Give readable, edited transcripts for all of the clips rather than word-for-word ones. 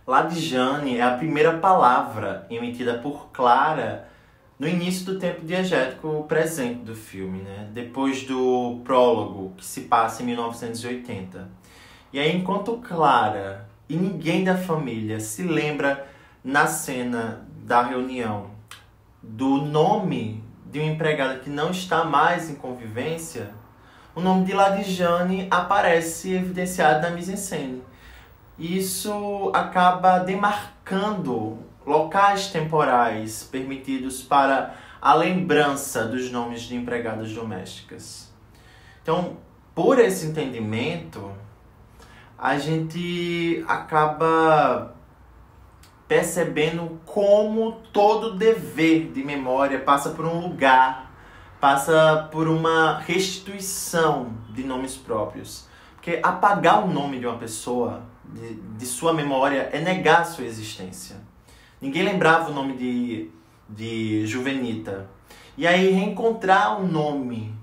Ladijane é a primeira palavra emitida por Clara no início do tempo diegético presente do filme, né? Depois do prólogo, que se passa em 1980. E aí, enquanto Clara e ninguém da família se lembra na cena da reunião do nome de uma empregada que não está mais em convivência, o nome de Ladijane aparece evidenciado na mise-en-scène. Isso acaba demarcando locais temporais permitidos para a lembrança dos nomes de empregadas domésticas. Então, por esse entendimento, a gente acaba percebendo como todo dever de memória passa por um lugar, passa por uma restituição de nomes próprios. Porque apagar o nome de uma pessoa, de sua memória, é negar sua existência. Ninguém lembrava o nome de Juvenita. E aí reencontrar o nome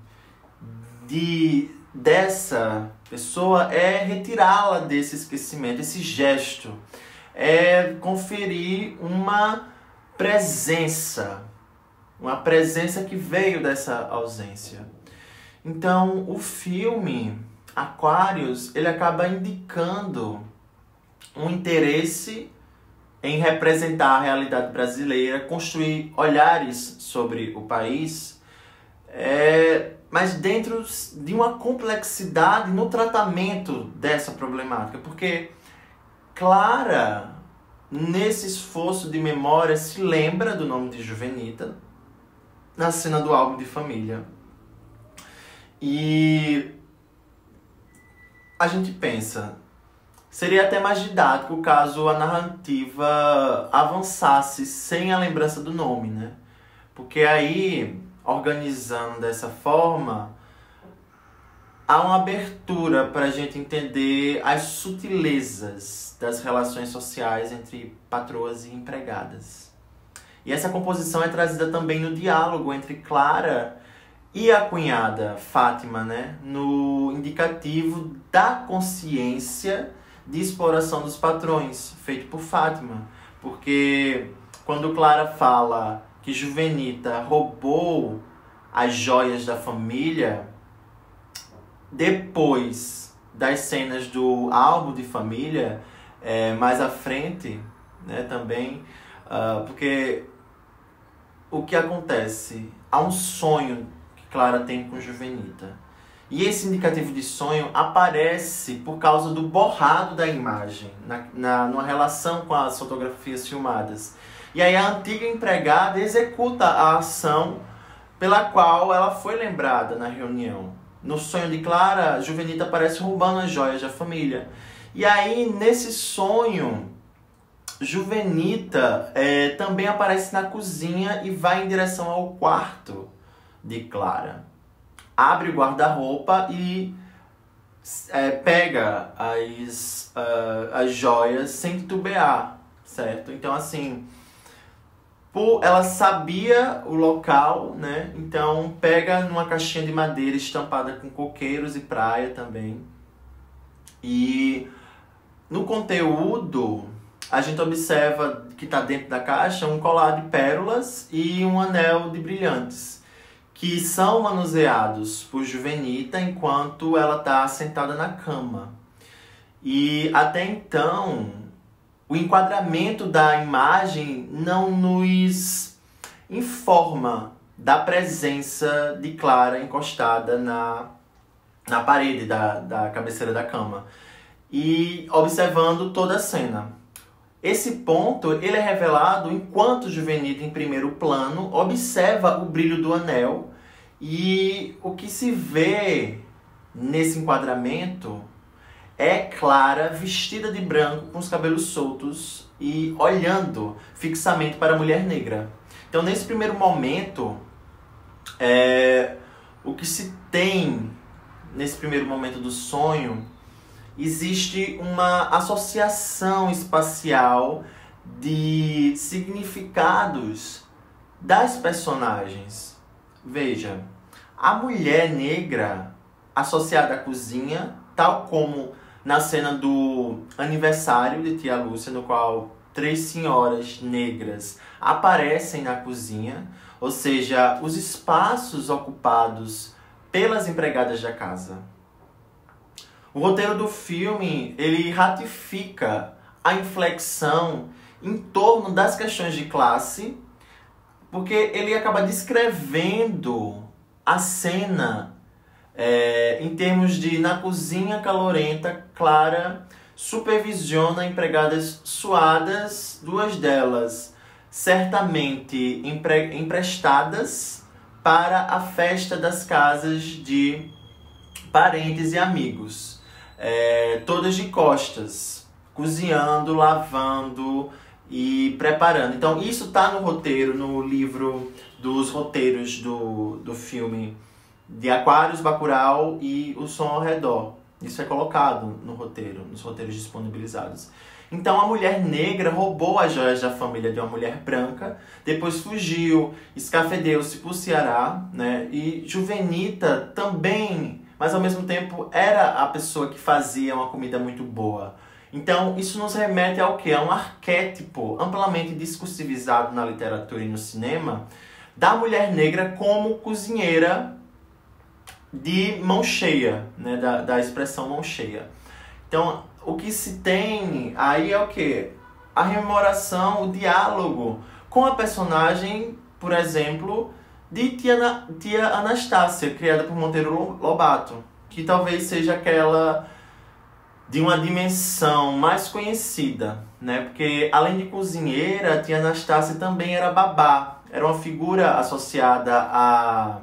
dessa pessoa é retirá-la desse esquecimento, esse gesto. É conferir uma presença que veio dessa ausência. Então, o filme Aquários, ele acaba indicando um interesse em representar a realidade brasileira, construir olhares sobre o país, mas dentro de uma complexidade no tratamento dessa problemática, porque Clara, nesse esforço de memória, se lembra do nome de Juvenita na cena do álbum de família. E a gente pensa, seria até mais didático caso a narrativa avançasse sem a lembrança do nome, né? Porque aí, organizando dessa forma, há uma abertura para a gente entender as sutilezas das relações sociais entre patroas e empregadas. E essa composição é trazida também no diálogo entre Clara e a cunhada Fátima, né? No indicativo da consciência de exploração dos patrões, feito por Fátima. Porque quando Clara fala que Juvenita roubou as joias da família, depois das cenas do álbum de família, mais à frente, né, também, porque o que acontece? Há um sonho que Clara tem com Juvenita. E esse indicativo de sonho aparece por causa do borrado da imagem, numa relação com as fotografias filmadas. E aí a antiga empregada executa a ação pela qual ela foi lembrada na reunião. No sonho de Clara, Juvenita aparece roubando as joias da família. E aí, nesse sonho, Juvenita também aparece na cozinha e vai em direção ao quarto de Clara. Abre o guarda-roupa e pega as joias sem titubear, certo? Então, assim, ela sabia o local, né? Então pega numa caixinha de madeira estampada com coqueiros e praia também. E no conteúdo, a gente observa que está dentro da caixa um colar de pérolas e um anel de brilhantes, que são manuseados por Juvenita enquanto ela está sentada na cama. E até então, o enquadramento da imagem não nos informa da presença de Clara encostada na parede da cabeceira da cama e observando toda a cena. Esse ponto ele é revelado enquanto Juvenita, em primeiro plano, observa o brilho do anel, e o que se vê nesse enquadramento é Clara vestida de branco, com os cabelos soltos e olhando fixamente para a mulher negra. Então, nesse primeiro momento, o que se tem nesse primeiro momento do sonho, existe uma associação espacial de significados das personagens. Veja, a mulher negra associada à cozinha, tal como na cena do aniversário de tia Lúcia, no qual 3 senhoras negras aparecem na cozinha, ou seja, os espaços ocupados pelas empregadas da casa. O roteiro do filme, ele ratifica a inflexão em torno das questões de classe, porque ele acaba descrevendo a cena em termos de, na cozinha calorenta, Clara supervisiona empregadas suadas, 2 delas certamente emprestadas para a festa das casas de parentes e amigos, todas de costas, cozinhando, lavando e preparando. Então isso está no roteiro, no livro dos roteiros do filme de Aquários, Bacurau e O Som ao Redor. Isso é colocado no roteiro, nos roteiros disponibilizados. Então a mulher negra roubou as joias da família de uma mulher branca, depois fugiu, escafedeu-se para o Ceará, né? E Juvenita também, mas ao mesmo tempo era a pessoa que fazia uma comida muito boa. Então isso nos remete ao quê? A um arquétipo amplamente discursivizado na literatura e no cinema da mulher negra como cozinheira de mão cheia, né? Da expressão mão cheia. Então, o que se tem aí é o quê? A rememoração, o diálogo com a personagem, por exemplo, de tia Anastácia, criada por Monteiro Lobato, que talvez seja aquela de uma dimensão mais conhecida, né? Porque, além de cozinheira, a tia Anastácia também era babá. Era uma figura associada a,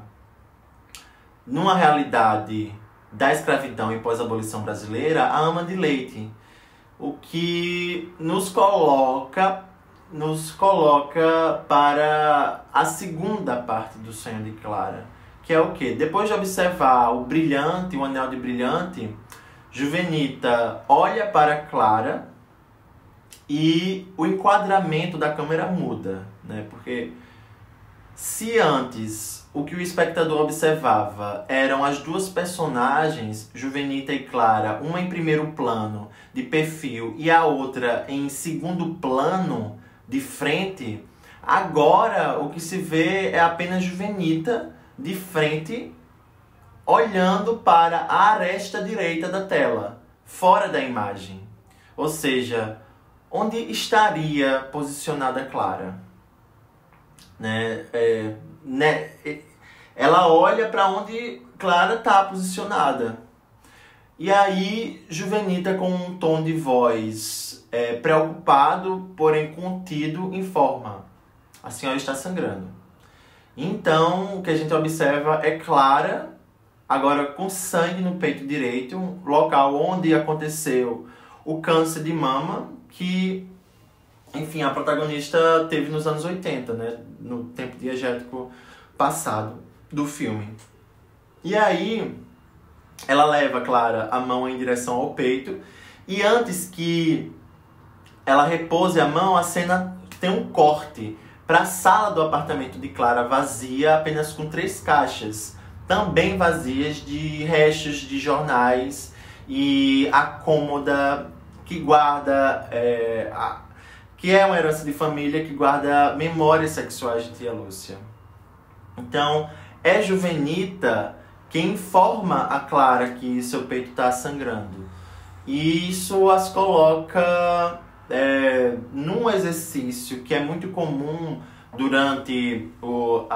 numa realidade da escravidão e pós-abolição brasileira, a ama de leite. O que nos coloca para a segunda parte do sonho de Clara, que é o quê? Depois de observar o brilhante, o anel de brilhante, Juvenita olha para Clara e o enquadramento da câmera muda, né? Porque se antes o que o espectador observava eram as 2 personagens, Juvenita e Clara, uma em primeiro plano, de perfil, e a outra em segundo plano, de frente, agora o que se vê é apenas Juvenita de frente, olhando para a aresta direita da tela, fora da imagem. Ou seja, onde estaria posicionada Clara? Ela olha para onde Clara está posicionada. E aí, Juvenita, com um tom de voz preocupado, porém contido, informa: a senhora está sangrando. Então, o que a gente observa é Clara, agora com sangue no peito direito, um local onde aconteceu o câncer de mama, que, enfim, a protagonista teve nos anos 80, né? No tempo diegético passado do filme. E aí, ela leva, Clara, a mão em direção ao peito, e antes que ela repouse a mão, a cena tem um corte para a sala do apartamento de Clara vazia, apenas com 3 caixas, também vazias, de restos de jornais e a cômoda que guarda, que é uma herança de família que guarda memórias sexuais de tia Lúcia. Então, é Juvenita quem informa a Clara que seu peito está sangrando. E isso as coloca num exercício que é muito comum durante o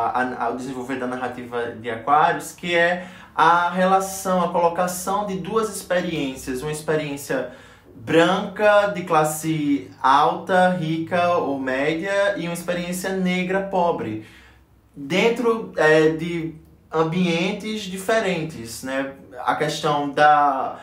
desenvolver da narrativa de Aquários, que é a relação, a colocação de 2 experiências. Uma experiência branca, de classe alta, rica ou média, e uma experiência negra, pobre, dentro de ambientes diferentes, né? A questão da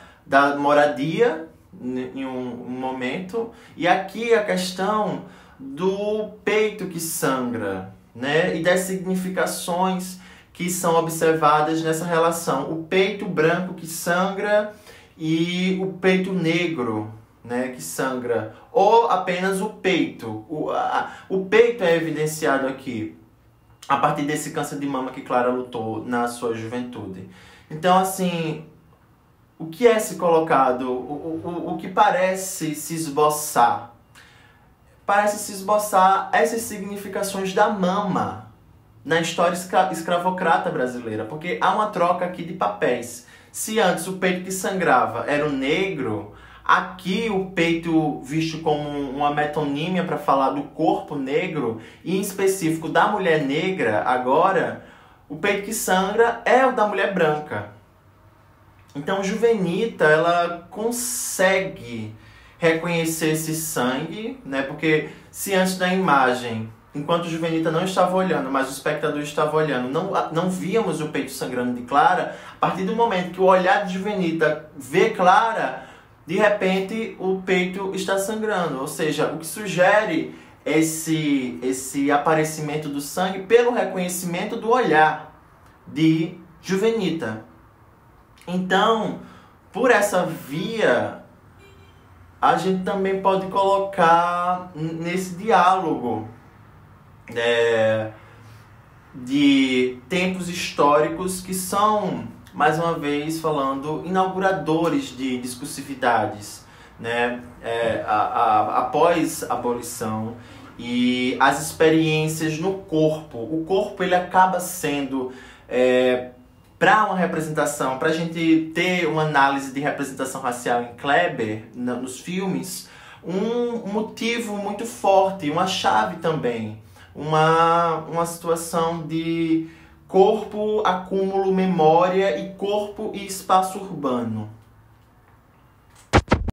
moradia em um momento, e aqui a questão do peito que sangra, né? E das significações que são observadas nessa relação. O peito branco que sangra e o peito negro, né, que sangra. Ou apenas o peito. O peito é evidenciado aqui a partir desse câncer de mama que Clara lutou na sua juventude. Então, assim, o que é se colocado, o que parece se esboçar? Parece se esboçar essas significações da mama na história escravocrata brasileira, porque há uma troca aqui de papéis. Se antes o peito que sangrava era o negro, aqui o peito visto como uma metonímia para falar do corpo negro, e em específico da mulher negra, agora, o peito que sangra é o da mulher branca. Então, Juvenita, ela consegue reconhecer esse sangue, né? Porque se antes da imagem, enquanto Juvenita não estava olhando, mas o espectador estava olhando, não víamos o peito sangrando de Clara, a partir do momento que o olhar de Juvenita vê Clara, de repente o peito está sangrando. Ou seja, o que sugere esse aparecimento do sangue pelo reconhecimento do olhar de Juvenita. Então, por essa via, a gente também pode colocar nesse diálogo de tempos históricos que são, mais uma vez falando, inauguradores de discursividades, né? Após a abolição e as experiências no corpo. O corpo ele acaba sendo, para uma representação, para a gente ter uma análise de representação racial em Kleber, nos filmes, um motivo muito forte, uma chave também, uma situação de corpo, acúmulo, memória e corpo e espaço urbano.